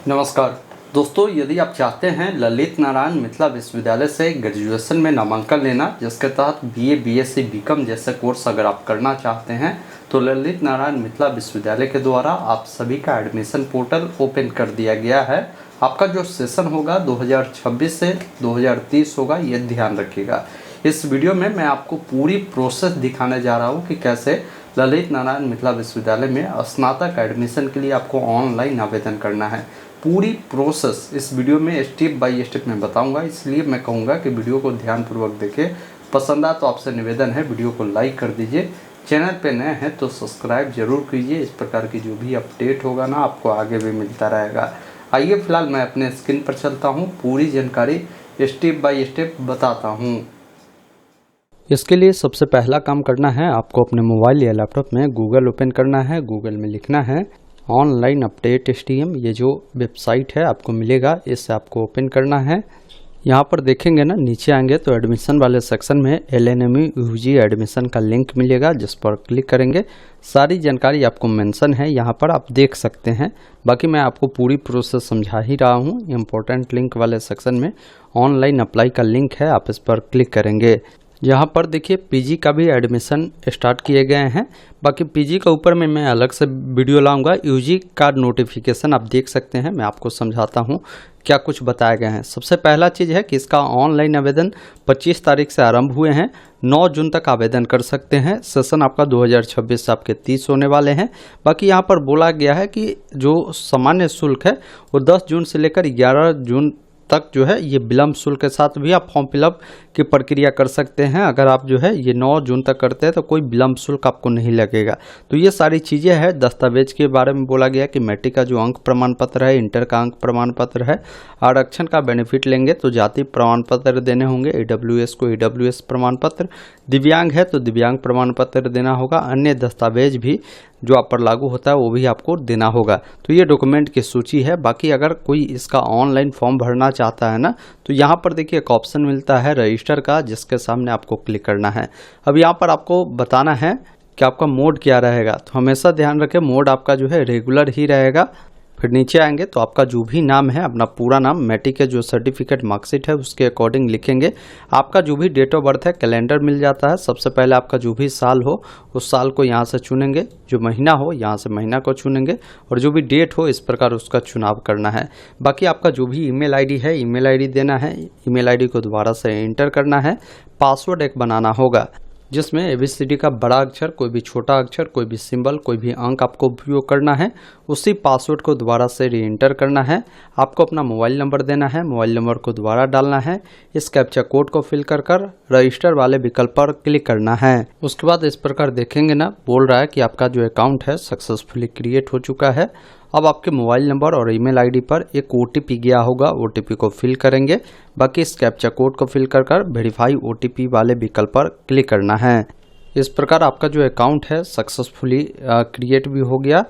नमस्कार दोस्तों, यदि आप चाहते हैं ललित नारायण मिथिला विश्वविद्यालय से ग्रेजुएशन में नामांकन लेना, जिसके तहत बीए, बीएससी, बीकॉम जैसे कोर्स अगर आप करना चाहते हैं तो ललित नारायण मिथिला विश्वविद्यालय के द्वारा आप सभी का एडमिशन पोर्टल ओपन कर दिया गया है। आपका जो सेशन होगा 2026 से 2030 होगा, ये ध्यान रखिएगा। इस वीडियो में मैं आपको पूरी प्रोसेस दिखाने जा रहा हूँ कि कैसे ललित नारायण मिथिला विश्वविद्यालय में स्नातक एडमिशन के लिए आपको ऑनलाइन आवेदन करना है। पूरी प्रोसेस इस वीडियो में स्टेप बाय स्टेप मैं बताऊंगा, इसलिए मैं कहूँगा कि वीडियो को ध्यानपूर्वक देखें। पसंद आए तो आपसे निवेदन है वीडियो को लाइक कर दीजिए। चैनल पे नए हैं तो सब्सक्राइब जरूर कीजिए। इस प्रकार की जो भी अपडेट होगा ना, आपको आगे भी मिलता रहेगा। आइए फिलहाल मैं अपने स्क्रीन पर चलता हूँ, पूरी जानकारी स्टेप बाय स्टेप बताता हूँ। इसके लिए सबसे पहला काम करना है, आपको अपने मोबाइल या लैपटॉप में गूगल ओपन करना है। गूगल में लिखना है ऑनलाइन अपडेट STM, ये जो वेबसाइट है आपको मिलेगा, इससे आपको ओपन करना है। यहाँ पर देखेंगे ना, नीचे आएंगे तो एडमिशन वाले सेक्शन में LNMU UG एडमिशन का लिंक मिलेगा, जिस पर क्लिक करेंगे। सारी जानकारी आपको मेंशन है, यहाँ पर आप देख सकते हैं। बाकी मैं आपको पूरी प्रोसेस समझा ही रहा हूँ। इम्पोर्टेंट लिंक वाले सेक्शन में ऑनलाइन अप्लाई का लिंक है, आप इस पर क्लिक करेंगे। यहाँ पर देखिए PG का भी एडमिशन स्टार्ट किए गए हैं। बाकी PG के ऊपर में मैं अलग से वीडियो लाऊंगा। UG का नोटिफिकेशन आप देख सकते हैं, मैं आपको समझाता हूँ क्या कुछ बताए गए हैं। सबसे पहला चीज़ है कि इसका ऑनलाइन आवेदन 25 तारीख से आरंभ हुए हैं। 9 जून तक आवेदन कर सकते हैं। सेशन आपका 2026 से आपके 30 होने वाले हैं। बाकी यहाँ पर बोला गया है कि जो सामान्य शुल्क है वो 10 जून से लेकर 11 जून तक जो है ये विलम्ब शुल्क के साथ भी आप फॉर्म फिलअप की प्रक्रिया कर सकते हैं। अगर आप जो है ये 9 जून तक करते हैं तो कोई विलम्ब शुल्क आपको नहीं लगेगा। तो ये सारी चीज़ें हैं। दस्तावेज के बारे में बोला गया कि मैट्रिक का जो अंक प्रमाण पत्र है, इंटर का अंक प्रमाण पत्र है। आरक्षण का बेनिफिट लेंगे तो जाति प्रमाण पत्र देने होंगे। AWS को AWS प्रमाण पत्र, दिव्यांग है तो दिव्यांग प्रमाण पत्र देना होगा। अन्य दस्तावेज भी जो आप पर लागू होता है वो भी आपको देना होगा। तो ये डॉक्यूमेंट की सूची है। बाकी अगर कोई इसका ऑनलाइन फॉर्म भरना चाहता है ना, तो यहाँ पर देखिए एक ऑप्शन मिलता है रजिस्टर का, जिसके सामने आपको क्लिक करना है। अब यहाँ पर आपको बताना है कि आपका मोड क्या रहेगा। तो हमेशा ध्यान रखें, मोड आपका जो है रेगुलर ही रहेगा। फिर नीचे आएंगे तो आपका जो भी नाम है, अपना पूरा नाम, मैट्रिक के जो सर्टिफिकेट मार्कशीट है उसके अकॉर्डिंग लिखेंगे। आपका जो भी डेट ऑफ बर्थ है, कैलेंडर मिल जाता है। सबसे पहले आपका जो भी साल हो उस साल को यहाँ से चुनेंगे, जो महीना हो यहाँ से महीना को चुनेंगे, और जो भी डेट हो इस प्रकार उसका चुनाव करना है। बाकी आपका जो भी ईमेल आईडी है, ईमेल आईडी देना है। ईमेल आईडी को दोबारा से एंटर करना है। पासवर्ड एक बनाना होगा, जिसमें ABCD का बड़ा अक्षर, कोई भी छोटा अक्षर, कोई भी सिंबल, कोई भी अंक आपको उपयोग करना है। उसी पासवर्ड को दोबारा से री एंटर करना है। आपको अपना मोबाइल नंबर देना है, मोबाइल नंबर को दोबारा डालना है। इस कैप्चा कोड को फिल कर रजिस्टर वाले विकल्प पर क्लिक करना है। उसके बाद इस प्रकार देखेंगे ना, बोल रहा है कि आपका जो अकाउंट है सक्सेसफुली क्रिएट हो चुका है। अब आपके मोबाइल नंबर और ईमेल आईडी पर एक OTP गया होगा, OTP को फिल करेंगे। बाकी इस कैप्चा कोड को फिल कर वेरीफाई OTP वाले विकल्प पर क्लिक करना है। इस प्रकार आपका जो अकाउंट है सक्सेसफुली क्रिएट भी हो गया।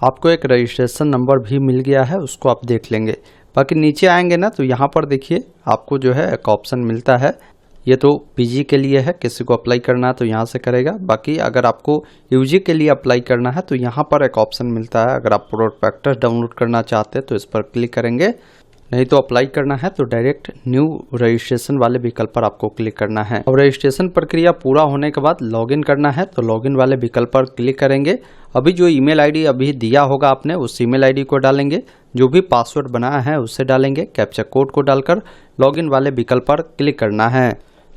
आपको एक रजिस्ट्रेशन नंबर भी मिल गया है, उसको आप देख लेंगे। बाकी नीचे आएंगे ना तो यहाँ पर देखिए आपको जो है एक ऑप्शन मिलता है। ये तो PG के लिए है, किसी को अप्लाई करना है तो यहाँ से करेगा। बाकी अगर आपको UG के लिए अप्लाई करना है तो यहाँ पर एक ऑप्शन मिलता है। अगर आप प्रोस्पेक्टस डाउनलोड करना चाहते हैं तो इस पर क्लिक करेंगे, नहीं तो अप्लाई करना है तो डायरेक्ट न्यू रजिस्ट्रेशन वाले विकल्प पर आपको क्लिक करना है। अब रजिस्ट्रेशन प्रक्रिया पूरा होने के बाद लॉगिन करना है, तो लॉगिन वाले विकल्प पर क्लिक करेंगे। अभी जो ईमेल आईडी अभी दिया होगा आपने, उस ईमेल आईडी को डालेंगे। जो भी पासवर्ड बनाया है उसे डालेंगे। कैप्चा कोड को डालकर लॉगिन वाले विकल्प पर क्लिक करना है।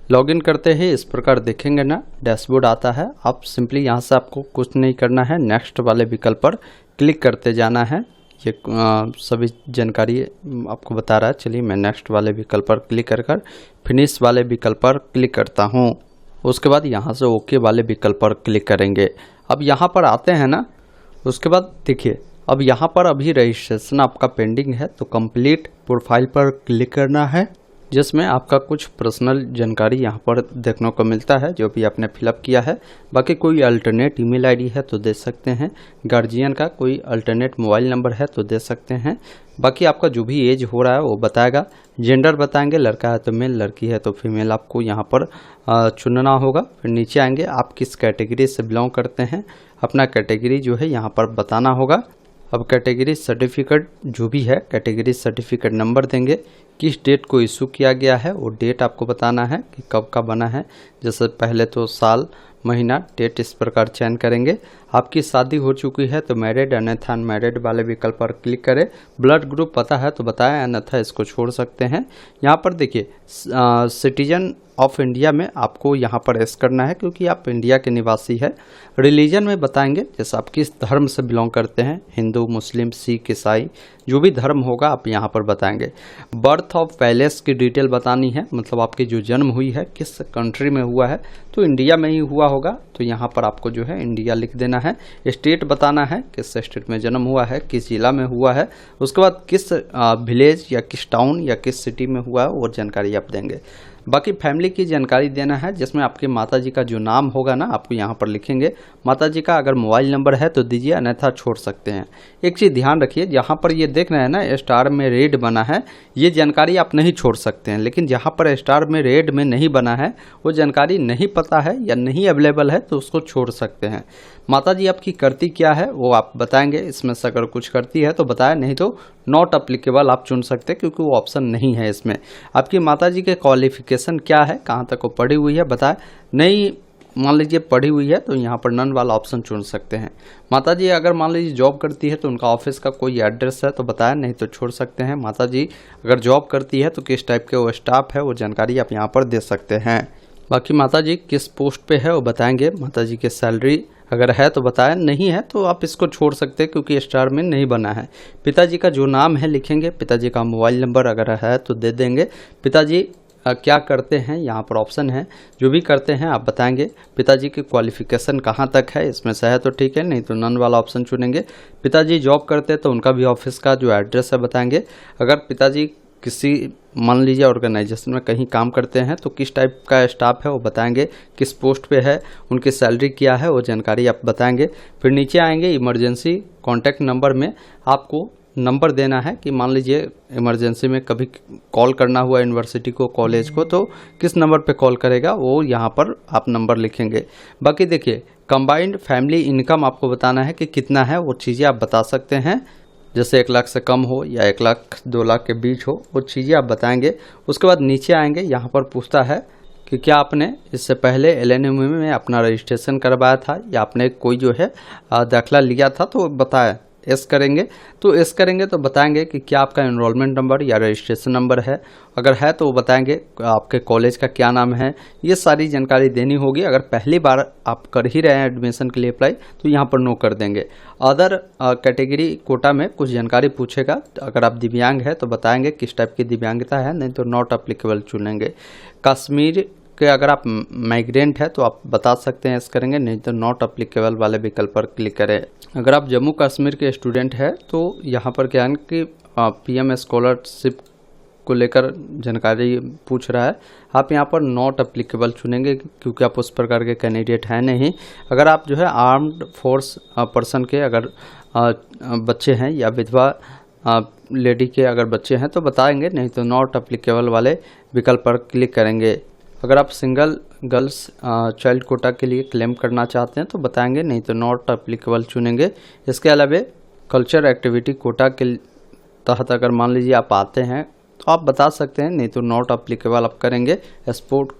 लॉगिन करते ही इस प्रकार देखेंगे ना, डैशबोर्ड आता है। आप सिंपली यहाँ से आपको कुछ नहीं करना है, नेक्स्ट वाले विकल्प पर क्लिक करते जाना है। ये सभी जानकारी आपको बता रहा है। चलिए मैं नेक्स्ट वाले विकल्प पर क्लिक कर फिनिश वाले विकल्प पर क्लिक करता हूँ। उसके बाद यहाँ से ओके वाले विकल्प पर क्लिक करेंगे। अब यहाँ पर आते हैं ना, उसके बाद देखिए अब यहाँ पर अभी रजिस्ट्रेशन आपका पेंडिंग है, तो कंप्लीट प्रोफाइल पर क्लिक करना है, जिसमें आपका कुछ पर्सनल जानकारी यहाँ पर देखने को मिलता है जो भी आपने फिलअप किया है। बाकी कोई अल्टरनेट ईमेल आईडी है तो दे सकते हैं। गार्जियन का कोई अल्टरनेट मोबाइल नंबर है तो दे सकते हैं। बाकी आपका जो भी एज हो रहा है वो बताएगा। जेंडर बताएंगे, लड़का है तो मेल, लड़की है तो फीमेल, आपको यहाँ पर चुनना होगा। फिर नीचे आएंगे, आप किस कैटेगरी से बिलोंग करते हैं, अपना कैटेगरी जो है यहाँ पर बताना होगा। अब कैटेगरी सर्टिफिकेट जो भी है, कैटेगरी सर्टिफिकेट नंबर देंगे, किस डेट को इशू किया गया है वो डेट आपको बताना है कि कब का बना है। जैसे पहले तो साल, महीना, डेट इस प्रकार चयन करेंगे। आपकी शादी हो चुकी है तो मैरिड, अन्यथा अनमैरिड वाले विकल्प पर क्लिक करें। ब्लड ग्रुप पता है तो बताएं, अन्यथा इसको छोड़ सकते हैं। यहाँ पर देखिए सिटीजन ऑफ इंडिया में आपको यहाँ पर एस करना है क्योंकि आप इंडिया के निवासी है। रिलीजन में बताएंगे जैसे आप किस धर्म से बिलोंग करते हैं, हिंदू, मुस्लिम, सिख, ईसाई, जो भी धर्म होगा आप यहाँ पर बताएंगे। बर्थ ऑफ पैलेस की डिटेल बतानी है, मतलब आपकी जो जन्म हुई है किस कंट्री में हुआ है, तो इंडिया में ही हुआ होगा तो यहाँ पर आपको जो है इंडिया लिख देना है। स्टेट बताना है किस स्टेट में जन्म हुआ है, किस जिला में हुआ है। उसके बाद किस विलेज या किस टाउन या किस सिटी में हुआ है वो जानकारी आप देंगे। बाकी फैमिली की जानकारी देना है जिसमें आपके माताजी का जो नाम होगा ना आपको यहाँ पर लिखेंगे। माताजी का अगर मोबाइल नंबर है तो दीजिए, अन्यथा छोड़ सकते हैं। एक चीज़ ध्यान रखिए, जहाँ पर ये देख रहे हैं ना स्टार में रेड बना है, ये जानकारी आप नहीं छोड़ सकते हैं। लेकिन जहाँ पर स्टार में रेड में नहीं बना है वो जानकारी नहीं पता है या नहीं अवेलेबल है तो उसको छोड़ सकते हैं। माताजी आपकी करती क्या है वो आप बताएंगे, इसमें से अगर कुछ करती है तो बताएं, नहीं तो नॉट अप्लीकेबल आप चुन सकते हैं क्योंकि वो ऑप्शन नहीं है इसमें। आपकी माताजी के क्वालिफिकेशन क्या है, कहाँ तक वो पढ़ी हुई है बताएं। नहीं मान लीजिए पढ़ी हुई है तो यहाँ पर नन वाला ऑप्शन चुन सकते हैं। माताजी अगर मान लीजिए जॉब करती है तो उनका ऑफिस का कोई एड्रेस है तो बताएं, नहीं तो छोड़ सकते हैं। माताजी अगर जॉब करती है तो किस टाइप के वो स्टाफ है वो जानकारी आप यहाँ पर दे सकते हैं। बाकी माताजी किस पोस्ट पे है वो बताएंगे। माताजी की सैलरी अगर है तो बताएं, नहीं है तो आप इसको छोड़ सकते हैं क्योंकि स्टार में नहीं बना है। पिताजी का जो नाम है लिखेंगे, पिताजी का मोबाइल नंबर अगर है तो दे देंगे। पिताजी क्या करते हैं यहाँ पर ऑप्शन है, जो भी करते हैं आप बताएंगे। पिताजी की क्वालिफिकेशन कहाँ तक है, इसमें से है तो ठीक है, नहीं तो नन वाला ऑप्शन चुनेंगे। पिताजी जॉब करते हैं तो उनका भी ऑफिस का जो एड्रेस है बताएंगे। अगर पिताजी किसी मान लीजिए ऑर्गेनाइजेशन में कहीं काम करते हैं तो किस टाइप का स्टाफ है वो बताएंगे, किस पोस्ट पे है, उनकी सैलरी क्या है वो जानकारी आप बताएंगे। फिर नीचे आएंगे इमरजेंसी कॉन्टैक्ट नंबर में आपको नंबर देना है कि मान लीजिए इमरजेंसी में कभी कॉल करना हुआ यूनिवर्सिटी को, कॉलेज को, तो किस नंबर पे कॉल करेगा वो यहाँ पर आप नंबर लिखेंगे। बाकी देखिए कंबाइंड फैमिली इनकम आपको बताना है कि कितना है, वो चीज़ें आप बता सकते हैं। जैसे 1 लाख से कम हो या 1 लाख 2 लाख के बीच हो, वो चीज़ें आप बताएंगे। उसके बाद नीचे आएंगे, यहाँ पर पूछता है कि क्या आपने इससे पहले LNM में अपना रजिस्ट्रेशन करवाया था या आपने कोई जो है दाखिला लिया था, तो बताएं। एस करेंगे तो एस करेंगे तो बताएंगे कि क्या आपका एनरोलमेंट नंबर या रजिस्ट्रेशन नंबर है, अगर है तो बताएंगे आपके कॉलेज का क्या नाम है, ये सारी जानकारी देनी होगी। अगर पहली बार आप कर ही रहे हैं एडमिशन के लिए अप्लाई तो यहाँ पर नो कर देंगे। अदर कैटेगरी कोटा में कुछ जानकारी पूछेगा, अगर आप दिव्यांग है तो बताएंगे किस टाइप की दिव्यांगता है, नहीं तो नॉट अप्लीकेबल चुनेंगे। कश्मीर कि अगर आप माइग्रेंट है तो आप बता सकते हैं एस करेंगे, नहीं तो नॉट अप्लीकेबल वाले विकल्प पर क्लिक करें। अगर आप जम्मू कश्मीर के स्टूडेंट है तो यहाँ पर क्या है कि PM स्कॉलरशिप को लेकर जानकारी पूछ रहा है, आप यहाँ पर नॉट अप्लीकेबल चुनेंगे क्योंकि आप उस प्रकार के कैंडिडेट हैं नहीं। अगर आप जो है आर्म्ड फोर्स पर्सन के अगर बच्चे हैं या विधवा लेडी के अगर बच्चे हैं तो बताएंगे, नहीं तो नॉट अप्लीकेबल वाले विकल्प पर क्लिक करेंगे। अगर आप सिंगल गर्ल्स चाइल्ड कोटा के लिए क्लेम करना चाहते हैं तो बताएंगे, नहीं तो नॉट अप्लीकेबल चुनेंगे। इसके अलावा कल्चर एक्टिविटी कोटा के तहत अगर मान लीजिए आप आते हैं तो आप बता सकते हैं, नहीं तो नॉट अप्लीकेबल आप करेंगे। स्पोर्ट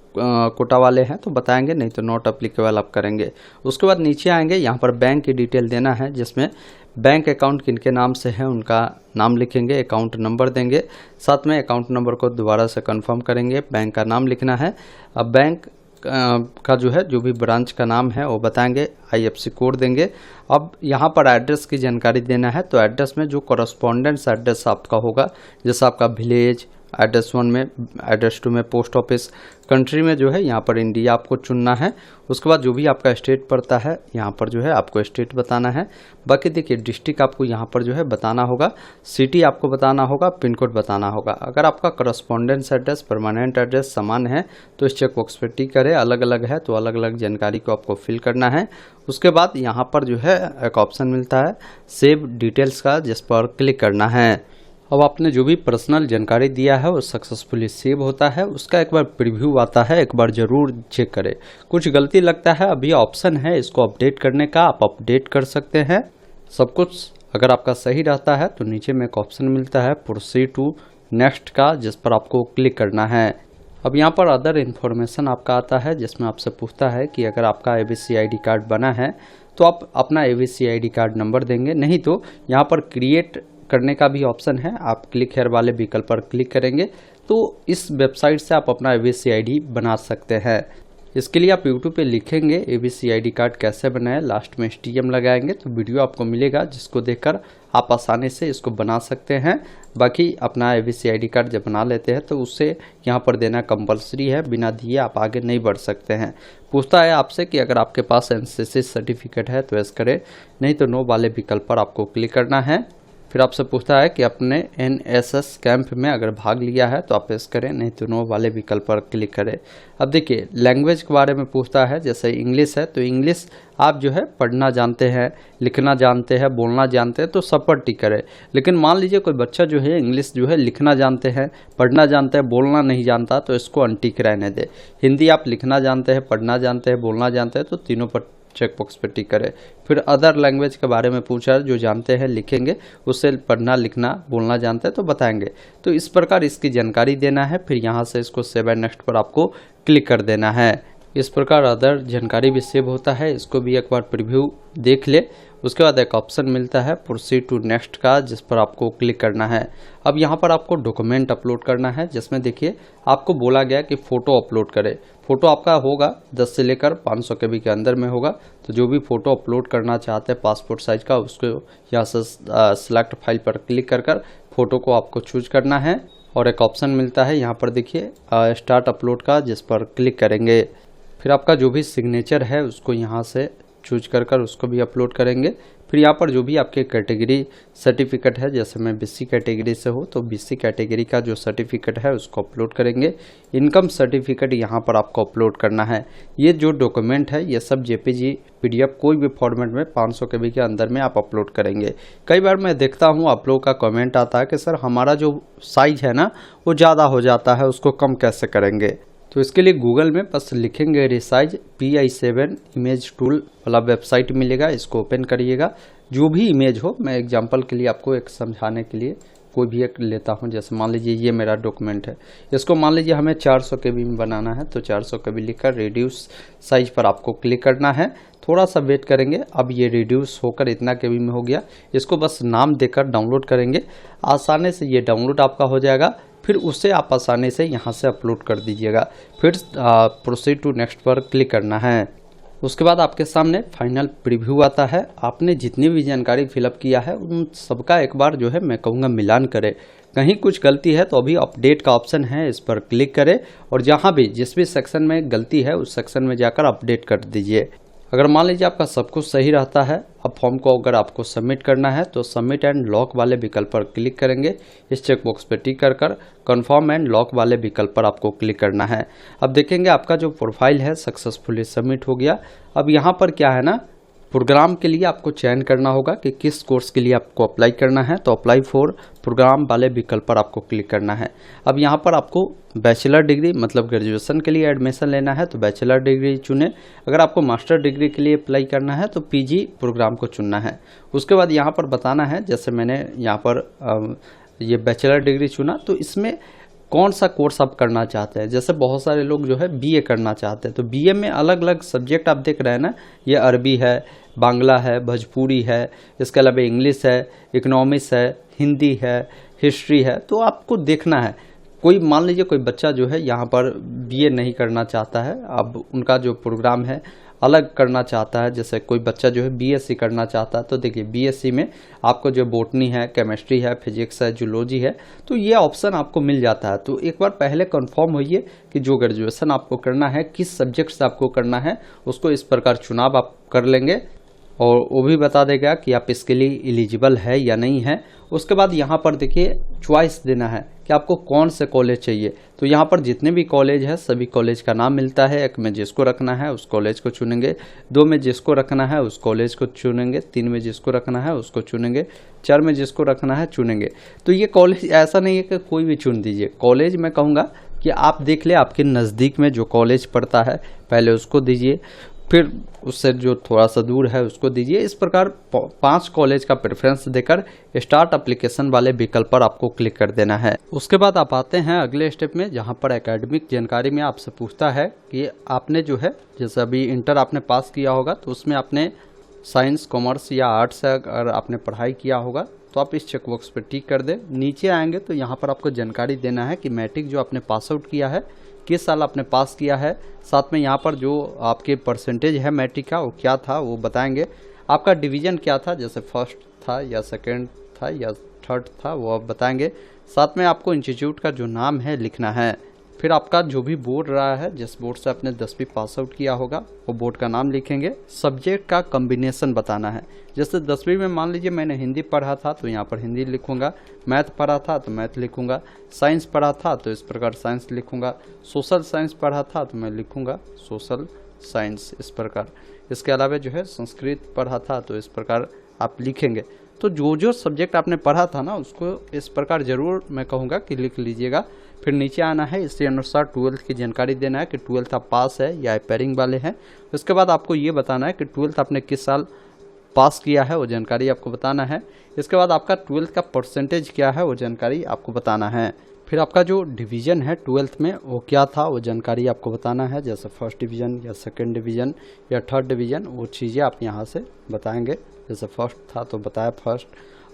कोटा वाले हैं तो बताएंगे, नहीं तो नॉट अप्लीकेबल आप करेंगे। उसके बाद नीचे आएंगे, यहाँ पर बैंक की डिटेल देना है जिसमें बैंक अकाउंट किनके नाम से है उनका नाम लिखेंगे, अकाउंट नंबर देंगे, साथ में अकाउंट नंबर को दोबारा से कंफर्म करेंगे, बैंक का नाम लिखना है। अब बैंक का जो है जो भी ब्रांच का नाम है वो बताएंगे, IFSC कोड देंगे। अब यहाँ पर एड्रेस की जानकारी देना है तो एड्रेस में जो कॉरस्पॉन्डेंस एड्रेस आपका होगा, जैसे आपका विलेज, एड्रेस 1 में, एड्रेस 2 में पोस्ट ऑफिस, कंट्री में जो है यहाँ पर इंडिया आपको चुनना है। उसके बाद जो भी आपका स्टेट पड़ता है यहाँ पर जो है आपको स्टेट बताना है। बाकी देखिए डिस्ट्रिक्ट आपको यहाँ पर जो है बताना होगा, सिटी आपको बताना होगा, पिन कोड बताना होगा। अगर आपका करस्पॉन्डेंस एड्रेस, परमानेंट एड्रेस समान है तो इस चेक बॉक्स पर टिक करें, अलग अलग है तो अलग अलग जानकारी को आपको फिल करना है। उसके बाद यहाँ पर जो है एक ऑप्शन मिलता है सेव डिटेल्स का, जिस पर क्लिक करना है। अब आपने जो भी पर्सनल जानकारी दिया है वो सक्सेसफुली सेव होता है, उसका एक बार प्रीव्यू आता है, एक बार ज़रूर चेक करें। कुछ गलती लगता है, अभी ऑप्शन है इसको अपडेट करने का, आप अपडेट कर सकते हैं। सब कुछ अगर आपका सही रहता है तो नीचे में एक ऑप्शन मिलता है प्रोसीड टू नेक्स्ट का, जिस पर आपको क्लिक करना है। अब यहाँ पर अदर इन्फॉर्मेशन आपका आता है, जिसमें आपसे पूछता है कि अगर आपका एबीसी आईडी कार्ड बना है तो आप अपना एबीसी आईडी कार्ड नंबर देंगे, नहीं तो यहाँ पर क्रिएट करने का भी ऑप्शन है। आप क्लिक हेयर वाले विकल्प पर क्लिक करेंगे तो इस वेबसाइट से आप अपना एबीसी आईडी बना सकते हैं। इसके लिए आप YouTube पे लिखेंगे एबीसी आईडी कार्ड कैसे बनाएं, लास्ट में STM लगाएंगे तो वीडियो आपको मिलेगा, जिसको देखकर आप आसानी से इसको बना सकते हैं। बाकी अपना एबीसी आईडी कार्ड जब बना लेते हैं तो उसे यहाँ पर देना कंपलसरी है, बिना दिए आप आगे नहीं बढ़ सकते हैं। पूछता है आपसे कि अगर आपके पास NCC सर्टिफिकेट है तो यस करें, नहीं तो नो वाले विकल्प पर आपको क्लिक करना है। फिर आपसे पूछता है कि आपने NSS कैंप में अगर भाग लिया है तो आप यस करें, नहीं तो नो वाले विकल्प पर क्लिक करें। अब देखिए लैंग्वेज के बारे में पूछता है, जैसे इंग्लिश है तो इंग्लिश आप जो है पढ़ना जानते हैं, लिखना जानते हैं, बोलना जानते हैं तो सब पर टिक करें। लेकिन मान लीजिए कोई बच्चा जो है इंग्लिश जो है लिखना जानते हैं, पढ़ना जानते हैं, बोलना नहीं जानता तो इसको अनटिक रहने दे। हिंदी आप लिखना जानते हैं, पढ़ना जानते हैं, बोलना जानते हैं तो तीनों पर चेक बॉक्स पे टिक करें। फिर अदर लैंग्वेज के बारे में पूछा है, जो जानते हैं लिखेंगे, उससे पढ़ना लिखना बोलना जानते हैं तो बताएंगे। तो इस प्रकार इसकी जानकारी देना है। फिर यहाँ से इसको सेव एंड नेक्स्ट पर आपको क्लिक कर देना है। इस प्रकार अदर जानकारी भी सेव होता है, इसको भी एक बार प्रीव्यू देख ले। उसके बाद एक ऑप्शन मिलता है प्रोसीड टू नेक्स्ट का, जिस पर आपको क्लिक करना है। अब यहाँ पर आपको डॉक्यूमेंट अपलोड करना है, जिसमें देखिए आपको बोला गया कि फ़ोटो अपलोड करें। फ़ोटो आपका होगा 10 से लेकर 500 KB के अंदर में होगा। तो जो भी फ़ोटो अपलोड करना चाहते हैं पासपोर्ट साइज का, उसको यहाँ से सिलेक्ट फाइल पर क्लिक कर फ़ोटो को आपको चूज करना है। और एक ऑप्शन मिलता है यहाँ पर देखिए स्टार्ट अपलोड का, जिस पर क्लिक करेंगे। फिर आपका जो भी सिग्नेचर है उसको यहाँ से चूज कर उसको भी अपलोड करेंगे। फिर यहाँ पर जो भी आपके कैटेगरी सर्टिफिकेट है, जैसे मैं BC कैटेगरी से हो तो BC कैटेगरी का जो सर्टिफिकेट है उसको अपलोड करेंगे। इनकम सर्टिफिकेट यहाँ पर आपको अपलोड करना है। ये जो डॉक्यूमेंट है ये सब JPG PDF कोई भी फॉर्मेट में 500 KB के अंदर में आप अपलोड करेंगे। कई बार मैं देखता हूँ आप लोगों का कमेंट आता है कि सर हमारा जो साइज है ना वो ज़्यादा हो जाता है, उसको कम कैसे करेंगे। तो इसके लिए गूगल में बस लिखेंगे रिसाइज PI7 इमेज टूल वाला वेबसाइट मिलेगा, इसको ओपन करिएगा। जो भी इमेज हो, मैं एग्जांपल के लिए आपको एक समझाने के लिए कोई भी एक लेता हूं। जैसे मान लीजिए ये मेरा डॉक्यूमेंट है, इसको मान लीजिए हमें 400 KB में बनाना है तो 400 KB लिखकर रिड्यूस साइज पर आपको क्लिक करना है। थोड़ा सा वेट करेंगे, अब ये रिड्यूस होकर इतना KB में हो गया। इसको बस नाम देकर डाउनलोड करेंगे, आसानी से ये डाउनलोड आपका हो जाएगा। फिर उसे आप आसानी से यहाँ से अपलोड कर दीजिएगा। फिर प्रोसीड टू नेक्स्ट पर क्लिक करना है। उसके बाद आपके सामने फाइनल प्रीव्यू आता है। आपने जितनी भी जानकारी फिलअप किया है उन सबका एक बार जो है मैं कहूँगा मिलान करें। कहीं कुछ गलती है तो अभी अपडेट का ऑप्शन है, इस पर क्लिक करें और जहाँ भी जिस भी सेक्शन में गलती है उस सेक्शन में जाकर अपडेट कर दीजिए। अगर मान लीजिए आपका सब कुछ सही रहता है, अब फॉर्म को अगर आपको सबमिट करना है तो सबमिट एंड लॉक वाले विकल्प पर क्लिक करेंगे। इस चेकबॉक्स पर टिक कर कन्फर्म एंड लॉक वाले विकल्प पर आपको क्लिक करना है। अब देखेंगे आपका जो प्रोफाइल है सक्सेसफुली सबमिट हो गया। अब यहाँ पर क्या है ना, प्रोग्राम के लिए आपको चयन करना होगा कि किस कोर्स के लिए आपको अप्लाई करना है। तो अप्लाई फॉर प्रोग्राम वाले विकल्प पर आपको क्लिक करना है। अब यहाँ पर आपको बैचलर डिग्री मतलब ग्रेजुएशन के लिए एडमिशन लेना है तो बैचलर डिग्री चुने। अगर आपको मास्टर डिग्री के लिए अप्लाई करना है तो PG प्रोग्राम को चुनना है। उसके बाद यहाँ पर बताना है, जैसे मैंने यहाँ पर ये बैचलर डिग्री चुना तो इसमें कौन सा कोर्स आप करना चाहते हैं। जैसे बहुत सारे लोग जो है BA करना चाहते हैं तो BA में अलग अलग सब्जेक्ट आप देख रहे हैं ना, ये अरबी है, बांग्ला है, भोजपुरी है, इसके अलावा इंग्लिश है, इकोनॉमिक्स है, हिंदी है, हिस्ट्री है। तो आपको देखना है। कोई मान लीजिए कोई बच्चा जो है यहाँ पर BA नहीं करना चाहता है, अब उनका जो प्रोग्राम है अलग करना चाहता है। जैसे कोई बच्चा जो है BSc करना चाहता है तो देखिए BSc में आपको जो बॉटनी है, केमिस्ट्री है, फिजिक्स है, जूलॉजी है, तो ये ऑप्शन आपको मिल जाता है। तो एक बार पहले कंफर्म होइए कि जो ग्रेजुएशन आपको करना है, किस सब्जेक्ट से आपको करना है, उसको इस प्रकार चुनाव आप कर लेंगे और वो भी बता देगा कि आप इसके लिए एलिजिबल है या नहीं है। उसके बाद यहाँ पर देखिए चॉइस देना है कि आपको कौन से कॉलेज चाहिए। तो यहाँ पर जितने भी कॉलेज है सभी कॉलेज का नाम मिलता है। 1 में जिसको रखना है उस कॉलेज को चुनेंगे, 2 में जिसको रखना है उस कॉलेज को चुनेंगे, 3 में जिसको रखना है उसको चुनेंगे, 4 में जिसको रखना है चुनेंगे। तो ये कॉलेज ऐसा नहीं है कि कोई भी चुन दीजिए। कॉलेज मैं कहूँगा कि आप देख ले आपके नज़दीक में जो कॉलेज पड़ता है पहले उसको दीजिए। फिर उससे जो थोड़ा सा दूर है उसको दीजिए। इस प्रकार 5 कॉलेज का प्रेफरेंस देकर स्टार्ट एप्लीकेशन वाले विकल्प पर आपको क्लिक कर देना है। उसके बाद आप आते हैं अगले स्टेप में, जहां पर एकेडमिक जानकारी में आपसे पूछता है कि आपने जो है, जैसे अभी इंटर आपने पास किया होगा तो उसमें आपने साइंस, कॉमर्स या आर्ट्स से अगर आपने पढ़ाई किया होगा तो आप इस चेकबॉक्स पर टिक कर दें। नीचे आएंगे तो यहाँ पर आपको जानकारी देना है कि मैट्रिक जो आपने पास आउट किया है, किस साल आपने पास किया है, साथ में यहाँ पर जो आपके परसेंटेज है मैट्रिक का वो क्या था वो बताएंगे, आपका डिवीज़न क्या था, जैसे फर्स्ट था या सेकंड था या थर्ड था वो आप बताएंगे। साथ में आपको इंस्टीट्यूट का जो नाम है लिखना है। फिर आपका जो भी बोर्ड रहा है, जिस बोर्ड से आपने 10वीं पास आउट किया होगा वो बोर्ड का नाम लिखेंगे। सब्जेक्ट का कॉम्बिनेशन बताना है, जैसे 10वीं में मान लीजिए मैंने हिंदी पढ़ा था तो यहाँ पर हिंदी लिखूंगा, मैथ पढ़ा था तो मैथ लिखूंगा, साइंस पढ़ा था तो इस प्रकार साइंस लिखूंगा, सोशल साइंस पढ़ा था तो मैं लिखूंगा सोशल साइंस इस प्रकार। इसके अलावा जो है संस्कृत पढ़ा था तो इस प्रकार आप लिखेंगे। तो जो जो सब्जेक्ट आपने पढ़ा था ना उसको इस प्रकार ज़रूर मैं कहूँगा कि लिख लीजिएगा। फिर नीचे आना है, इसी अनुसार 12th की जानकारी देना है कि 12th आप पास है या पेयरिंग वाले हैं। उसके बाद आपको ये बताना है कि 12th आपने किस साल पास किया है वो जानकारी आपको बताना है। इसके बाद आपका 12th का परसेंटेज क्या है वो जानकारी आपको बताना है। फिर आपका जो डिवीज़न है 12th में वो क्या था वो जानकारी आपको बताना है, जैसे फर्स्ट डिवीज़न या सेकंड डिवीज़न या थर्ड डिवीज़न, वो चीज़ें आप यहाँ से बताएंगे। जैसे फर्स्ट था तो बताया फर्स्ट।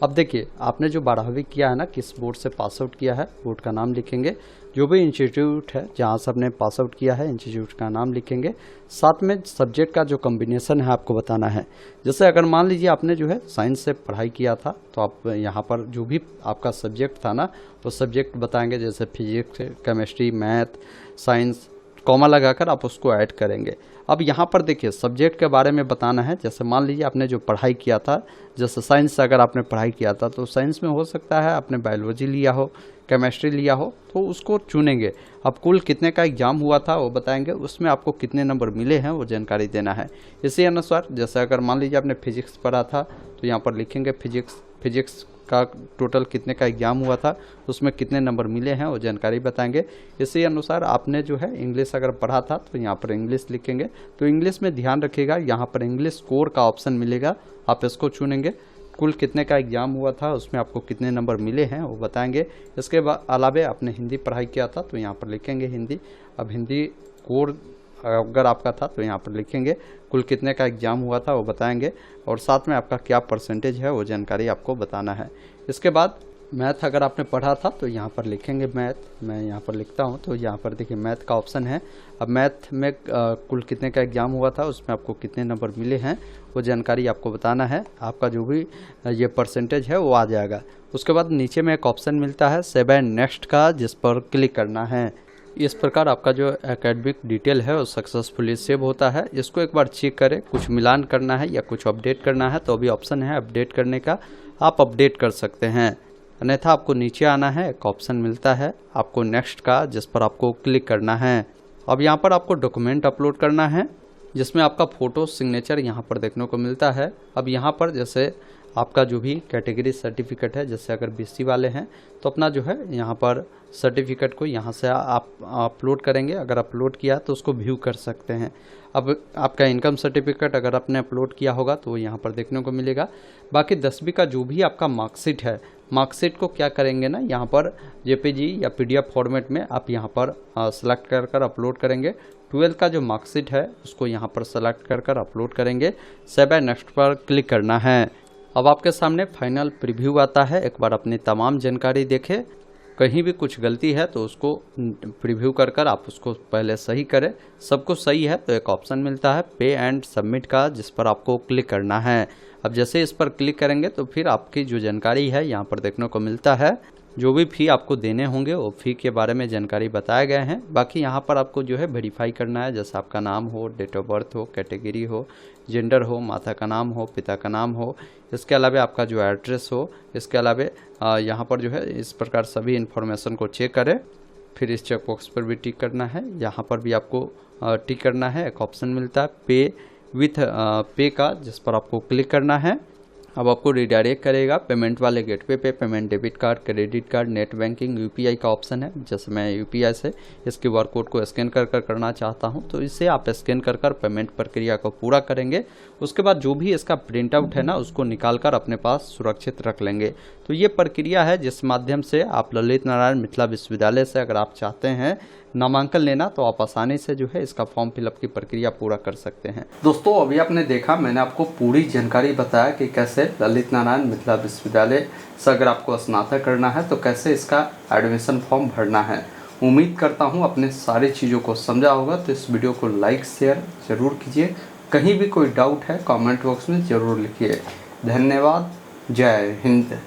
अब देखिए आपने जो 12वीं किया है ना, किस बोर्ड से पास आउट किया है, बोर्ड का नाम लिखेंगे। जो भी इंस्टीट्यूट है जहाँ से आपने पास आउट किया है इंस्टीट्यूट का नाम लिखेंगे। साथ में सब्जेक्ट का जो कॉम्बिनेशन है आपको बताना है। जैसे अगर मान लीजिए आपने जो है साइंस से पढ़ाई किया था तो आप यहाँ पर जो भी आपका सब्जेक्ट था ना वो सब्जेक्ट बताएंगे, जैसे physics, chemistry, math, science, comma लगाकर आप उसको ऐड करेंगे। अब यहाँ पर देखिए सब्जेक्ट के बारे में बताना है। जैसे मान लीजिए आपने जो पढ़ाई किया था, जैसे साइंस से अगर आपने पढ़ाई किया था तो साइंस में हो सकता है आपने बायोलॉजी लिया हो, केमिस्ट्री लिया हो, तो उसको चुनेंगे। अब कुल कितने का एग्जाम हुआ था वो बताएंगे, उसमें आपको कितने नंबर मिले हैं वो जानकारी देना है। इसी अनुसार जैसे अगर मान लीजिए आपने फिजिक्स पढ़ा था तो यहाँ पर लिखेंगे फिजिक्स का टोटल कितने का एग्जाम हुआ था, उसमें कितने नंबर मिले हैं वो जानकारी बताएंगे। इसी अनुसार आपने जो है इंग्लिश अगर पढ़ा था तो यहाँ पर इंग्लिश लिखेंगे। तो इंग्लिश में ध्यान रखिएगा यहाँ पर इंग्लिश स्कोर का ऑप्शन मिलेगा, आप इसको चुनेंगे। कुल कितने का एग्जाम हुआ था उसमें आपको कितने नंबर मिले हैं वो बताएंगे। इसके अलावा आपने हिंदी पढ़ाई किया था तो यहाँ पर लिखेंगे हिंदी। अब हिंदी कोर अगर आपका था तो यहाँ पर लिखेंगे कुल कितने का एग्ज़ाम हुआ था वो बताएंगे, और साथ में आपका क्या परसेंटेज है वो जानकारी आपको बताना है। इसके बाद मैथ अगर आपने पढ़ा था तो यहाँ पर लिखेंगे मैथ, मैं यहाँ पर लिखता हूँ तो यहाँ पर देखिए मैथ का ऑप्शन है। अब मैथ में कुल कितने का एग्ज़ाम हुआ था उसमें आपको कितने नंबर मिले हैं वो जानकारी आपको बताना है। आपका जो भी ये परसेंटेज है वो आ जाएगा। उसके बाद नीचे में एक ऑप्शन मिलता है सेव एंड नेक्स्ट का, जिस पर क्लिक करना है। इस प्रकार आपका जो एकेडमिक डिटेल है वो सक्सेसफुली सेव होता है। इसको एक बार चेक करें, कुछ मिलान करना है या कुछ अपडेट करना है तो अभी ऑप्शन है अपडेट करने का, आप अपडेट कर सकते हैं। अन्यथा आपको नीचे आना है, एक ऑप्शन मिलता है आपको नेक्स्ट का, जिस पर आपको क्लिक करना है। अब यहाँ पर आपको डॉक्यूमेंट अपलोड करना है जिसमें आपका फ़ोटो सिग्नेचर यहाँ पर देखने को मिलता है। अब यहाँ पर जैसे आपका जो भी कैटेगरी सर्टिफिकेट है, जैसे अगर बीसी वाले हैं तो अपना जो है यहाँ पर सर्टिफिकेट को यहाँ से आप अपलोड करेंगे। अगर अपलोड किया तो उसको व्यू कर सकते हैं। अब आपका इनकम सर्टिफिकेट अगर आपने अपलोड किया होगा तो वो यहाँ पर देखने को मिलेगा। बाकी 10वीं का जो भी आपका मार्कशीट है, मार्कशीट को क्या करेंगे ना, यहाँ पर जेपीजी या पीडीएफ फॉर्मेट में आप यहाँ पर सेलेक्ट कर अपलोड करेंगे। 12th का जो मार्कशीट है उसको यहाँ पर सेलेक्ट कर अपलोड करेंगे। सेव एंड नेक्स्ट पर क्लिक करना है। अब आपके सामने फाइनल प्रीव्यू आता है। एक बार अपनी तमाम जानकारी देखें, कहीं भी कुछ गलती है तो उसको प्रीव्यू कर आप उसको पहले सही करें। सब कुछ सही है तो एक ऑप्शन मिलता है पे एंड सबमिट का, जिस पर आपको क्लिक करना है। अब जैसे इस पर क्लिक करेंगे तो फिर आपकी जो जानकारी है यहाँ पर देखने को मिलता है। जो भी फ़ी आपको देने होंगे वो फ़ी के बारे में जानकारी बताए गए हैं। बाकी यहाँ पर आपको जो है वेरीफाई करना है, जैसे आपका नाम हो, डेट ऑफ बर्थ हो, कैटेगरी हो, जेंडर हो, माता का नाम हो, पिता का नाम हो, इसके अलावा आपका जो एड्रेस हो। इसके अलावा यहाँ पर जो है इस प्रकार सभी इन्फॉर्मेशन को चेक करें। फिर इस चेक बॉक्स पर भी टिक करना है, यहाँ पर भी आपको टिक करना है। एक ऑप्शन मिलता है पे विथ पे का, जिस पर आपको क्लिक करना है। अब आपको रिडायरेक्ट करेगा पेमेंट वाले गेटवे पे। Payment debit card, credit card, net banking, UPI का ऑप्शन है। जैसे मैं यूपीआई से इस क्यूआर कोड को स्कैन कर करना चाहता हूं, तो इसे आप स्कैन कर पेमेंट प्रक्रिया को पूरा करेंगे। उसके बाद जो भी इसका प्रिंट आउट है ना, उसको निकाल कर अपने पास सुरक्षित रख लेंगे। तो ये प्रक्रिया है जिस माध्यम से आप ललित नारायण मिथिला विश्वविद्यालय से अगर आप चाहते हैं नामांकन लेना, तो आप आसानी से जो है इसका फॉर्म फिलअप की प्रक्रिया पूरा कर सकते हैं। दोस्तों, अभी आपने देखा, मैंने आपको पूरी जानकारी बताया कि कैसे ललित नारायण मिथिला विश्वविद्यालय से अगर आपको स्नातक करना है तो कैसे इसका एडमिशन फॉर्म भरना है। उम्मीद करता हूँ अपने सारी चीज़ों को समझा होगा। तो इस वीडियो को लाइक शेयर ज़रूर कीजिए। कहीं भी कोई डाउट है कमेंट बॉक्स में ज़रूर लिखिए। धन्यवाद। जय हिंद।